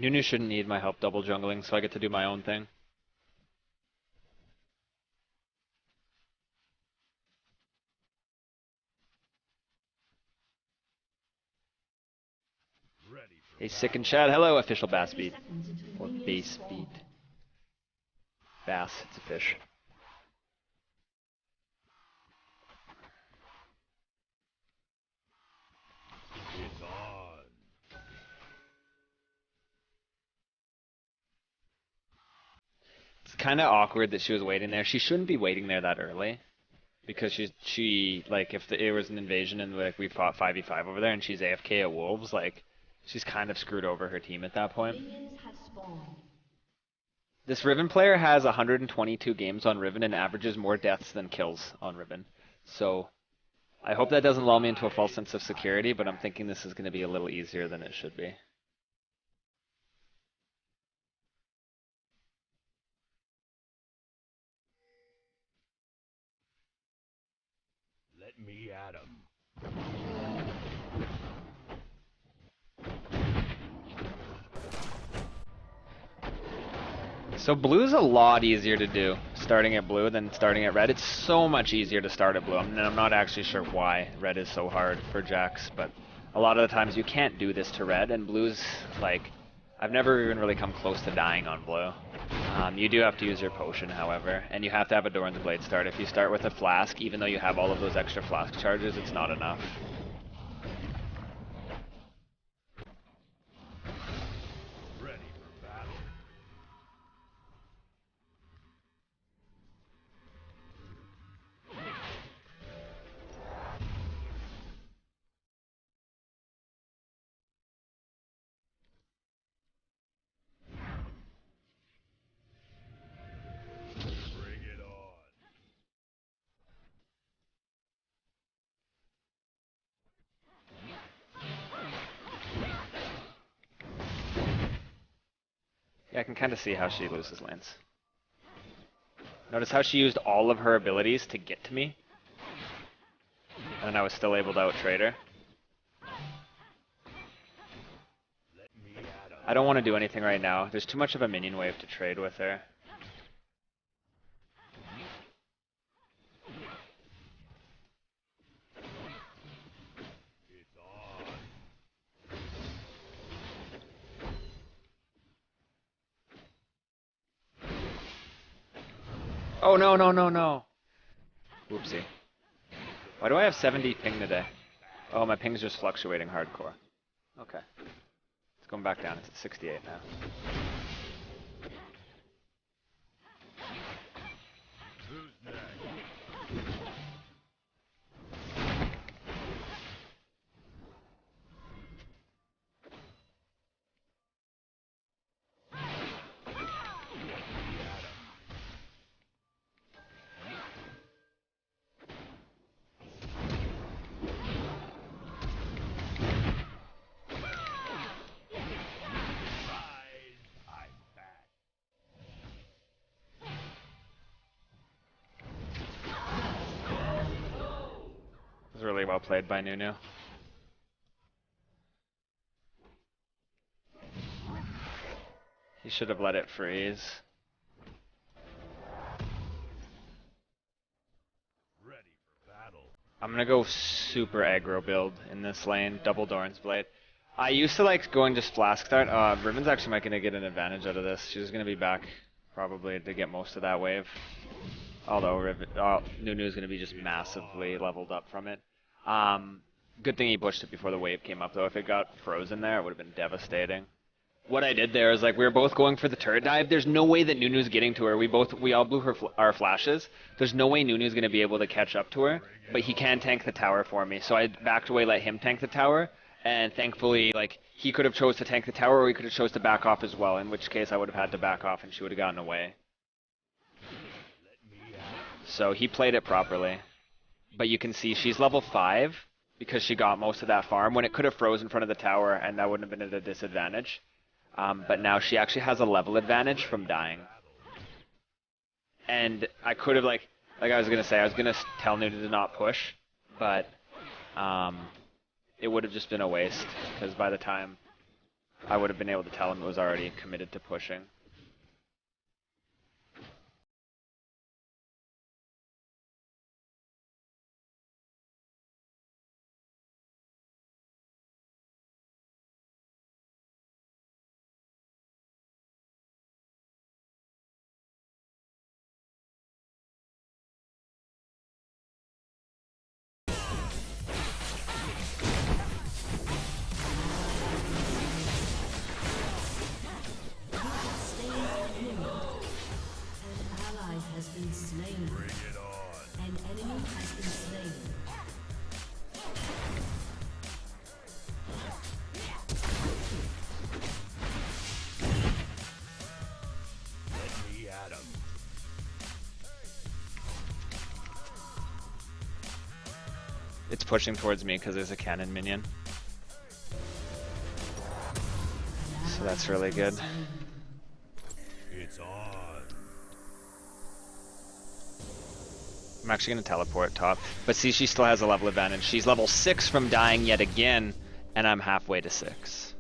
Nunu shouldn't need my help double jungling, so I get to do my own thing. Hey, Sick and Chad. Hello, official bass beat. Or base beat. Bass, it's a fish. It's kind of awkward that she was waiting there. She shouldn't be waiting there that early. Because she like, if it was an invasion and like we fought 5v5 over there and she's AFK at Wolves, like, she's kind of screwed over her team at that point. This Riven player has 122 games on Riven and averages more deaths than kills on Riven. So I hope that doesn't lull me into a false sense of security, but I'm thinking this is going to be a little easier than it should be. Let me at him. So blue's a lot easier to do, starting at blue than starting at red. It's so much easier to start at blue. I'm not actually sure why red is so hard for Jax, but a lot of the times you can't do this to red, and blue's, like, I've never even really come close to dying on blue. You do have to use your potion, however, and you have to have a Doran's Blade start. If you start with a flask, even though you have all of those extra flask charges, it's not enough. Yeah, I can kind of see how she loses lanes. Notice how she used all of her abilities to get to me, and I was still able to out-trade her. I don't want to do anything right now. There's too much of a minion wave to trade with her. Oh, no, no, no, no. Whoopsie. Why do I have 70 ping today? Oh, my ping's just fluctuating hardcore. Okay. It's going back down. It's at 68 now. Who's next? It was really well played by Nunu. He should have let it freeze. Ready for battle. I'm gonna go super aggro build in this lane, double Doran's Blade. I used to like going just flask start. Riven's actually might gonna get an advantage out of this. She's gonna be back probably to get most of that wave. Although Nunu's gonna be just massively leveled up from it. Good thing he pushed it before the wave came up though. If it got frozen there, it would have been devastating. What I did there is, like, we were both going for the turret dive. There's no way that Nunu's getting to her. We all blew our flashes. There's no way Nunu's going to be able to catch up to her, but he can tank the tower for me. So I backed away, let him tank the tower, and thankfully, like, he could have chose to tank the tower or he could have chose to back off as well, in which case I would have had to back off and she would have gotten away. So he played it properly. But you can see she's level 5 because she got most of that farm when it could have froze in front of the tower and that wouldn't have been at a disadvantage. But now she actually has a level advantage from dying. And I could have, like I was going to say, I was going to tell Nunu to not push, but it would have just been a waste, because by the time I would have been able to tell him it was already committed to pushing. It's pushing towards me because there's a cannon minion. So that's really good. It's on. I'm actually going to teleport top. But see, she still has a level advantage. She's level 6 from dying yet again, and I'm halfway to 6.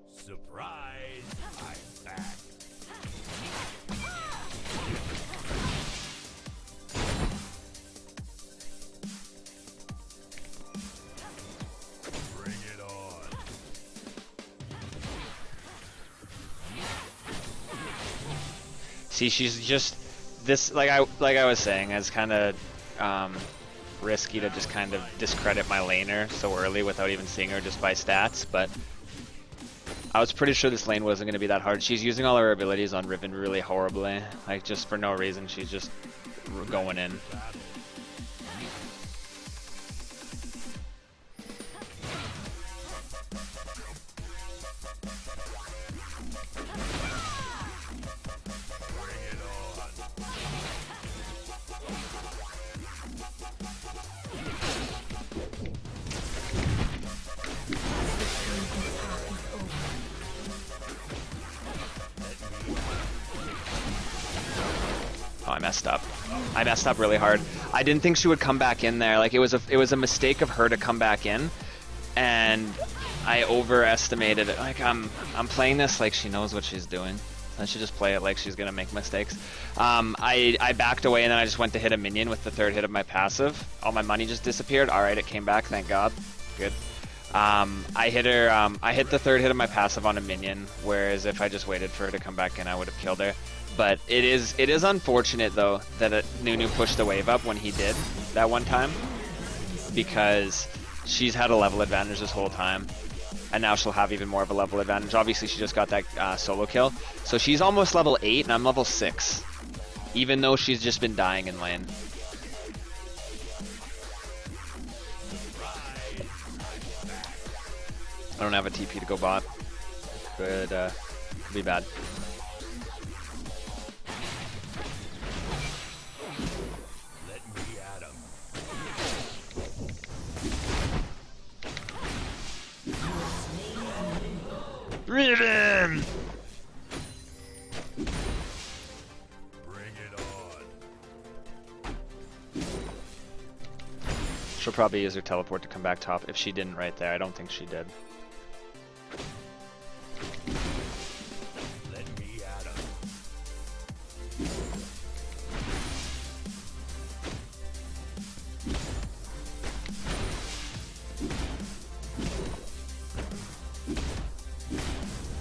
Surprise! I'm back. Bring it on. See, she's just this like I was saying, it's kind of risky to just kind of discredit my laner so early without even seeing her just by stats, but I was pretty sure this lane wasn't going to be that hard. She's using all her abilities on Riven really horribly, like just for no reason. She's just going in. Oh, I messed up. I messed up really hard. I didn't think she would come back in there. Like it was a mistake of her to come back in, and I overestimated it. Like I'm playing this like she knows what she's doing. I should just play it like she's gonna make mistakes. I backed away and then I just went to hit a minion with the third hit of my passive. All my money just disappeared. All right, it came back. Thank God. Good. I hit her. I hit the third hit of my passive on a minion, whereas if I just waited for her to come back in, I would have killed her. But it is unfortunate though that Nunu pushed the wave up when he did that one time, because she's had a level advantage this whole time, and now she'll have even more of a level advantage. Obviously, she just got that solo kill, so she's almost level 8 and I'm level 6, even though she's just been dying in lane. I don't have a TP to go bot. Could be bad. Riven! Bring it on. She'll probably use her teleport to come back top. If she didn't right there, I don't think she did. Let me at 'em.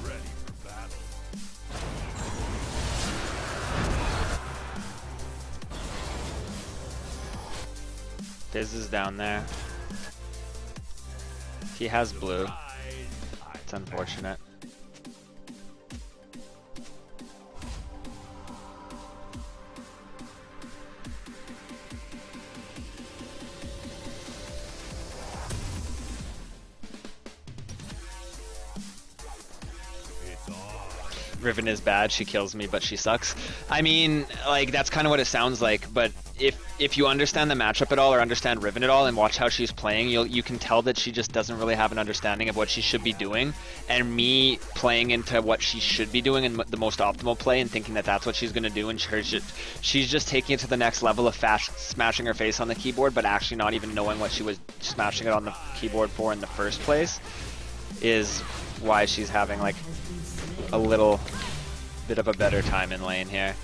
Ready for battle. Fizz is down there. He has blue. It's unfortunate. Riven is bad, she kills me, but she sucks. I mean, like, that's kind of what it sounds like, but if you understand the matchup at all or understand Riven at all and watch how she's playing, you can tell that she just doesn't really have an understanding of what she should be doing, and me playing into what she should be doing and the most optimal play and thinking that that's what she's going to do, and she's just taking it to the next level of smashing her face on the keyboard, but actually not even knowing what she was smashing it on the keyboard for in the first place, is why she's having like a little bit of a better time in lane here.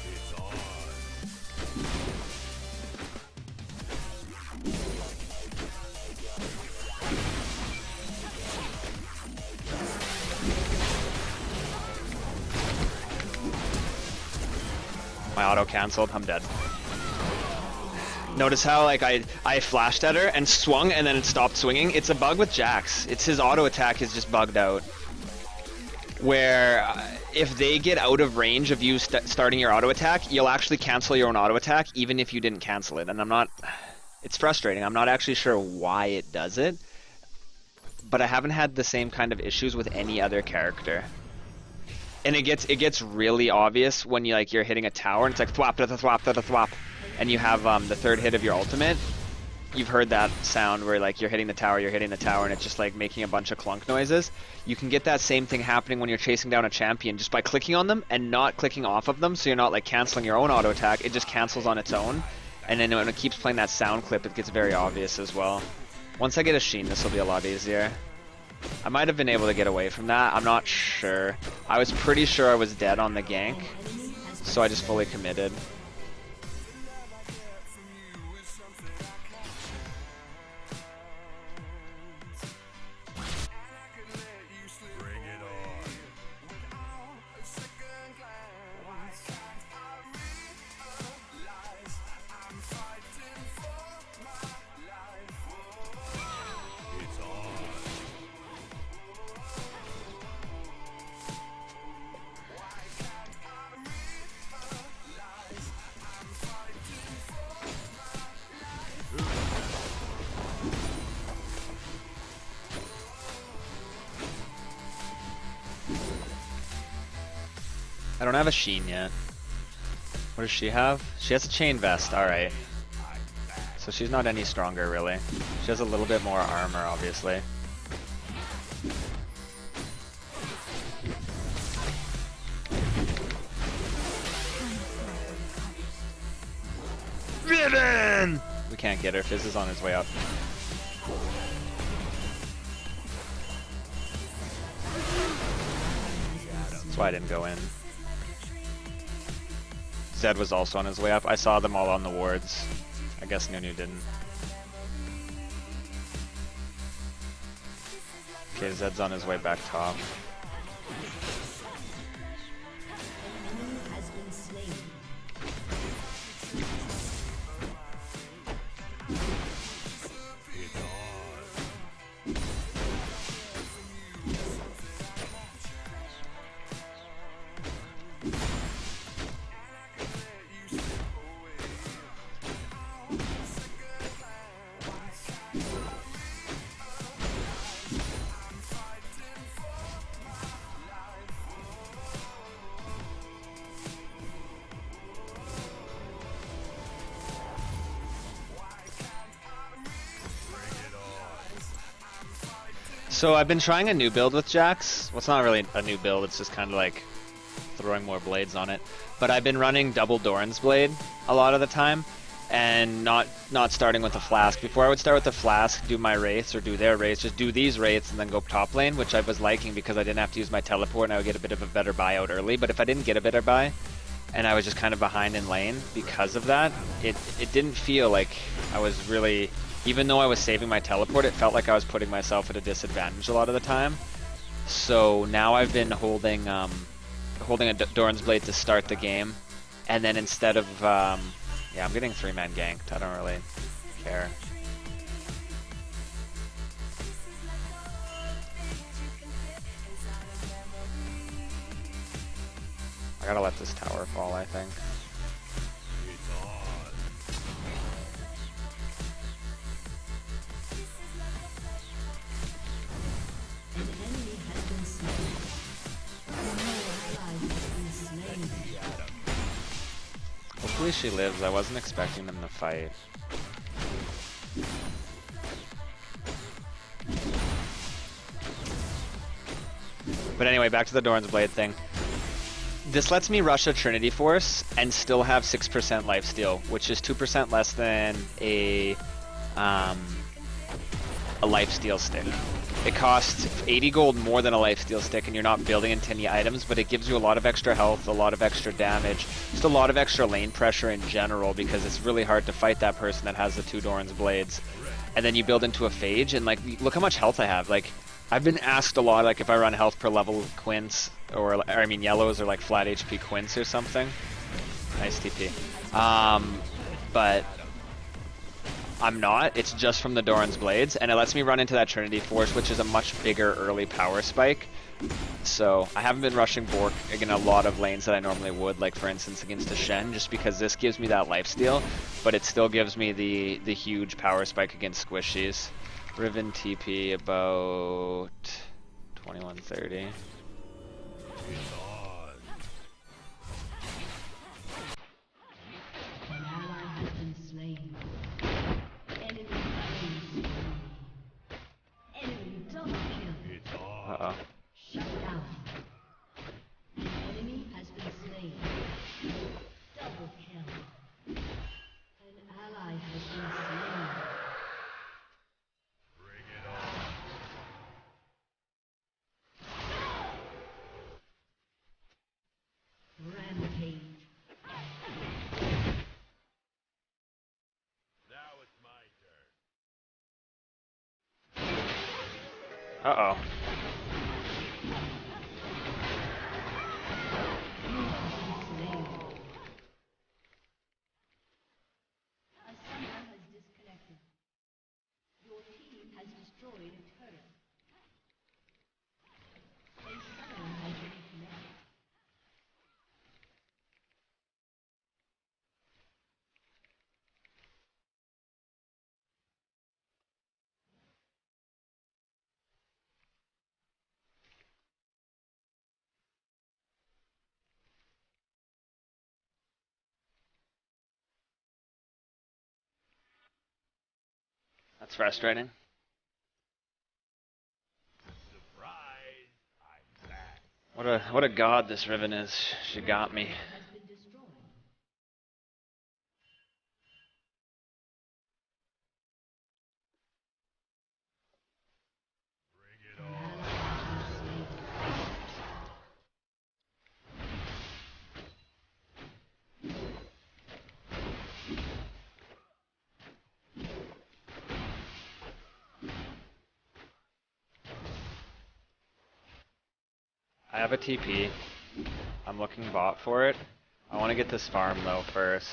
It's on. My auto canceled, I'm dead. Notice how like I flashed at her and swung and then it stopped swinging? It's a bug with Jax. It's his auto attack is just bugged out. Where if they get out of range of you starting your auto attack, you'll actually cancel your own auto attack even if you didn't cancel it. And I'm not, it's frustrating. I'm not actually sure why it does it. But I haven't had the same kind of issues with any other character. And it gets really obvious when you're hitting a tower and it's like thwap da da thwap da da thwap, and you have the third hit of your ultimate. You've heard that sound where like you're hitting the tower, and it's just like making a bunch of clunk noises. You can get that same thing happening when you're chasing down a champion just by clicking on them and not clicking off of them, so you're not like canceling your own auto attack. It just cancels on its own, and then when it keeps playing that sound clip, it gets very obvious as well. Once I get a Sheen, this will be a lot easier. I might have been able to get away from that. I'm not sure. I was pretty sure I was dead on the gank, so I just fully committed. Bring it on. It's on. I don't have a Sheen yet. What does she have? She has a chain vest, alright. So she's not any stronger really. She has a little bit more armor obviously. Riven! We can't get her, Fizz is on his way up. That's why I didn't go in. Zed was also on his way up. I saw them all on the wards. I guess Nunu didn't. Okay, Zed's on his way back top. So I've been trying a new build with Jax. Well, it's not really a new build, it's just kind of like throwing more blades on it. But I've been running double Doran's blade a lot of the time, and not starting with the flask. Before I would start with the flask, do my wraiths or do their wraiths, just do these wraiths and then go top lane, which I was liking because I didn't have to use my teleport and I would get a bit of a better buy out early. But if I didn't get a better buy and I was just kind of behind in lane because of that, it didn't feel like I was really, even though I was saving my teleport, it felt like I was putting myself at a disadvantage a lot of the time. So now I've been holding a Doran's blade to start the game, and then instead of yeah, I'm getting 3-man ganked. I don't really care. I gotta let this tower fall, I think. It's on. An enemy has been slain. An ally has been slain. Hopefully she lives. I wasn't expecting them to fight. But anyway, back to the Doran's Blade thing. This lets me rush a Trinity Force and still have 6% lifesteal, which is 2% less than a lifesteal stick. It costs 80 gold more than a lifesteal stick, and you're not building into any items, but it gives you a lot of extra health, a lot of extra damage, just a lot of extra lane pressure in general, because it's really hard to fight that person that has the 2 Doran's Blades. And then you build into a Phage, and like, look how much health I have. Like, I've been asked a lot, like if I run health per level Quints, or I mean yellows, or like flat HP Quints or something. Nice TP. But I'm not. It's just from the Doran's Blades, and it lets me run into that Trinity Force, which is a much bigger early power spike. So I haven't been rushing Bork in a lot of lanes that I normally would, like for instance against a Shen, just because this gives me that lifesteal, but it still gives me the huge power spike against squishies. Riven TP about 2130. It's on. An ally has been slain. Enemy slain. Enemy double kill. It's on. Uh-oh. Shut down. An enemy has been slain. Double kill. An ally has been slain. Bring it on. Rampage. Now it's my turn. Uh-oh. Slain. A summoner has disconnected. Your team has destroyed a turret. A summoner has reconnected. That's frustrating. Surprise! I'm back. What a god this Riven is. She got me. Has been destroyed. Bring it An on. ally has been slain. I have a TP. I'm looking bot for it. I want to get this farm though first.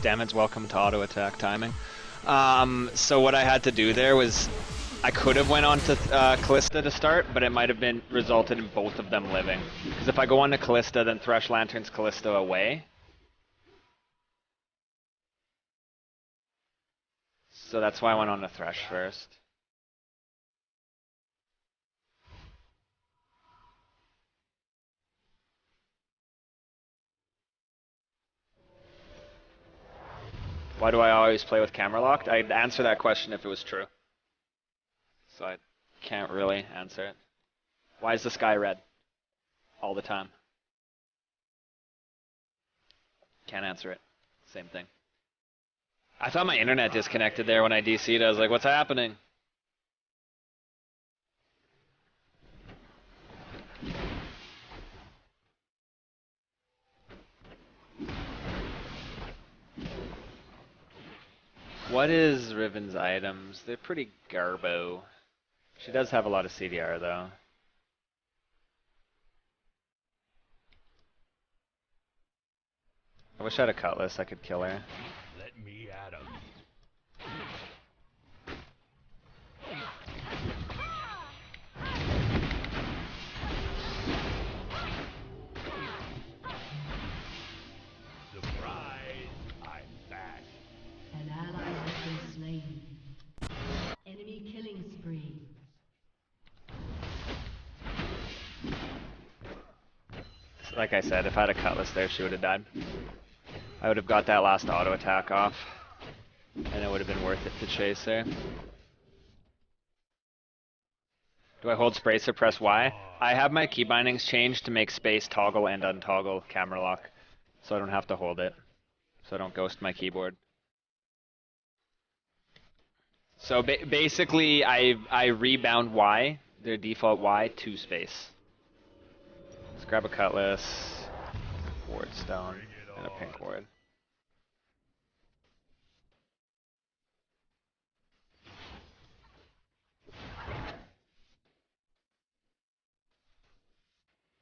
Damn, it's welcome to auto attack timing. So what I had to do there was, I could have went on to Callista to start, but it might have been resulted in both of them living. Because if I go on to Callista, then Thresh Lanterns Callista away. So that's why I went on to Thresh first. Why do I always play with camera locked? I'd answer that question if it was true. So I can't really answer it. Why is the sky red? All the time. Can't answer it. Same thing. I thought my internet disconnected there when I DC'd. I was like, what's happening? What is Riven's items? They're pretty garbo. She does have a lot of CDR though. I wish I had a cutlass, I could kill her. Let me at 'em. Like I said, if I had a cutlass there, she would have died. I would have got that last auto attack off, and it would have been worth it to chase her. Do I hold space or press Y? I have my key bindings changed to make space toggle and untoggle camera lock, so I don't have to hold it, so I don't ghost my keyboard. So basically, I rebound Y, their default Y, to space. Let's grab a cutlass, ward stone, and a pink ward.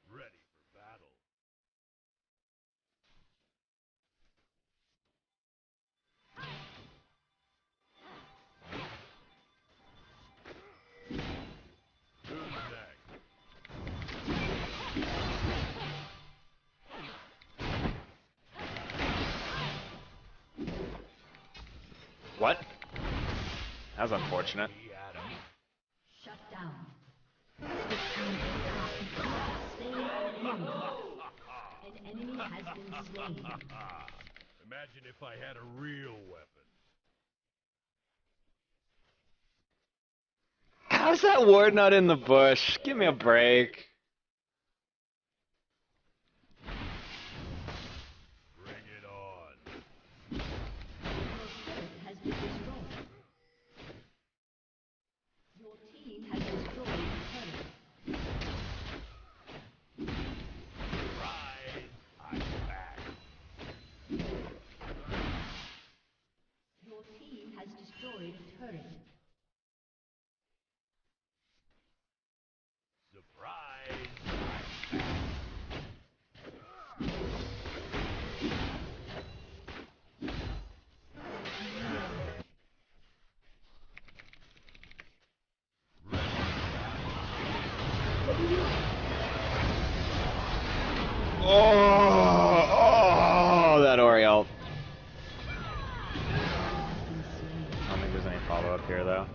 Ready for battle. Who's next? What? That was unfortunate. Me at 'em. Shut down. An enemy has been slain. Imagine if I had a real weapon. How's that ward not in the bush? Give me a break. Bring it on. Your turret has been destroyed. Your team has destroyed a turret. Surprise! I'm back. Your team has destroyed a turret. Surprise! Oh, that Oriole. I don't think there's any follow-up here, though.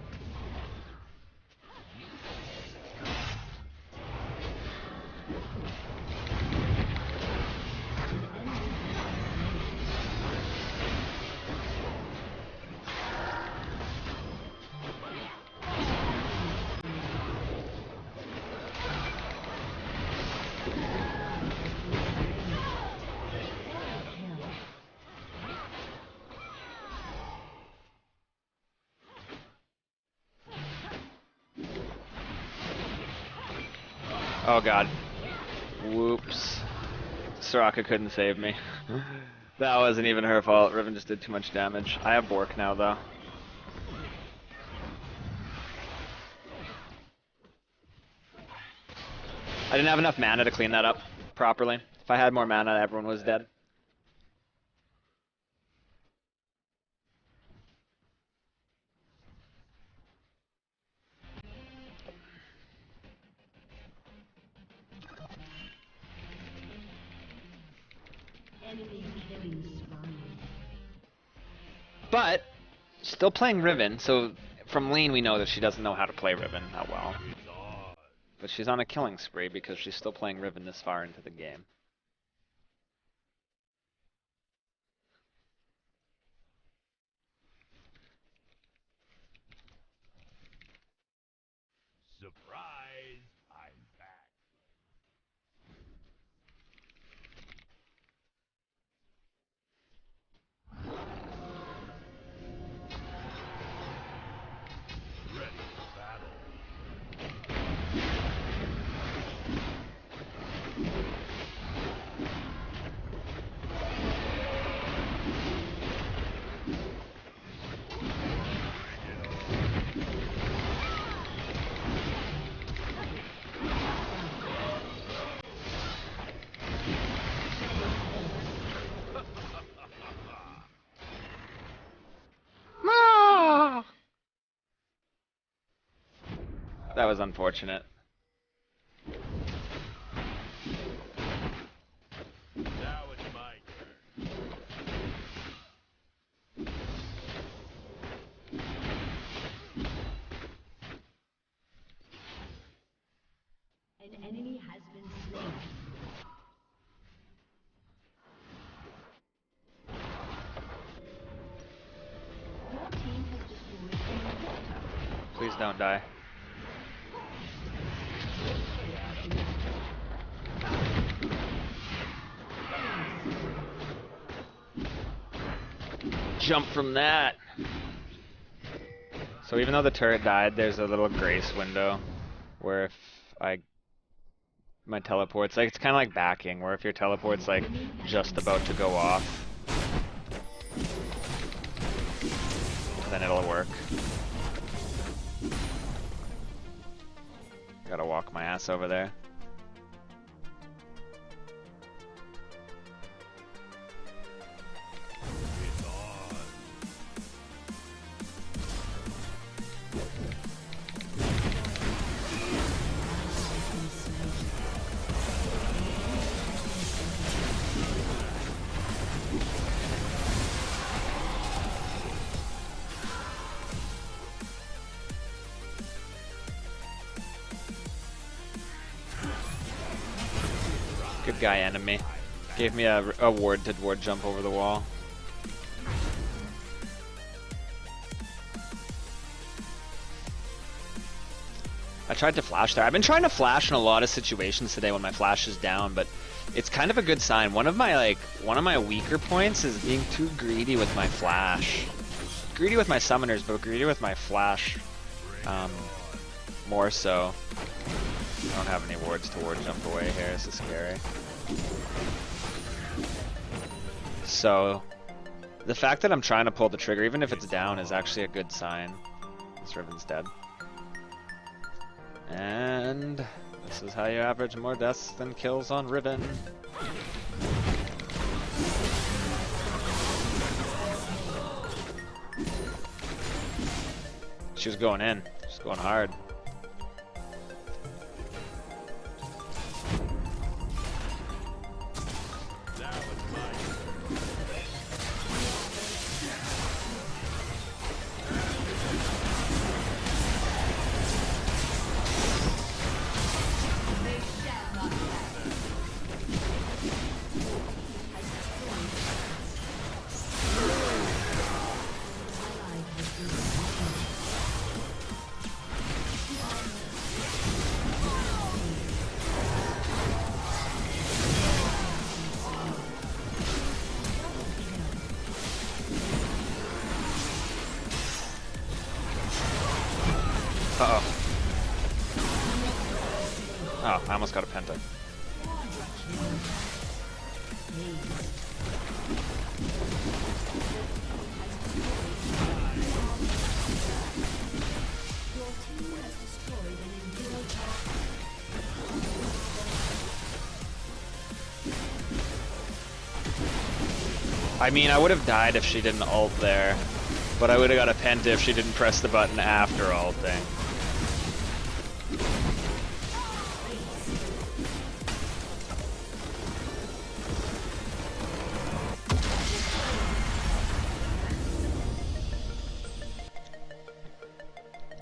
Oh god. Whoops. Soraka couldn't save me. That wasn't even her fault. Riven just did too much damage. I have Bork now, though. I didn't have enough mana to clean that up properly. If I had more mana, everyone was dead. Enemy killing spree. But, still playing Riven, so from lane we know that she doesn't know how to play Riven that well. It's on. But she's on a killing spree because she's still playing Riven this far into the game. Surprise! I'm back. Ready for battle. That was unfortunate. Now it's my turn. An enemy has been slain. Don't die. Jump from that. So even though the turret died, there's a little grace window where if my teleport's like, it's kind of like backing, where if your teleport's like just about to go off, then it'll work. Gotta walk my ass over there. It's on. Good guy, enemy. Gave me a ward jump over the wall. I tried to flash there. I've been trying to flash in a lot of situations today when my flash is down, but it's kind of a good sign. One of my weaker points is being too greedy with my flash. Greedy with my summoners, but greedy with my flash. More so. I don't have any wards to ward jump away here. This is scary. So, the fact that I'm trying to pull the trigger, even if it's down, is actually a good sign. This Riven's dead. And this is how you average more deaths than kills on Riven. She was going in. She's going hard. Uh-oh. Oh, I almost got a penta. I mean, I would have died if she didn't ult there, but I would have got a penta if she didn't press the button after ulting.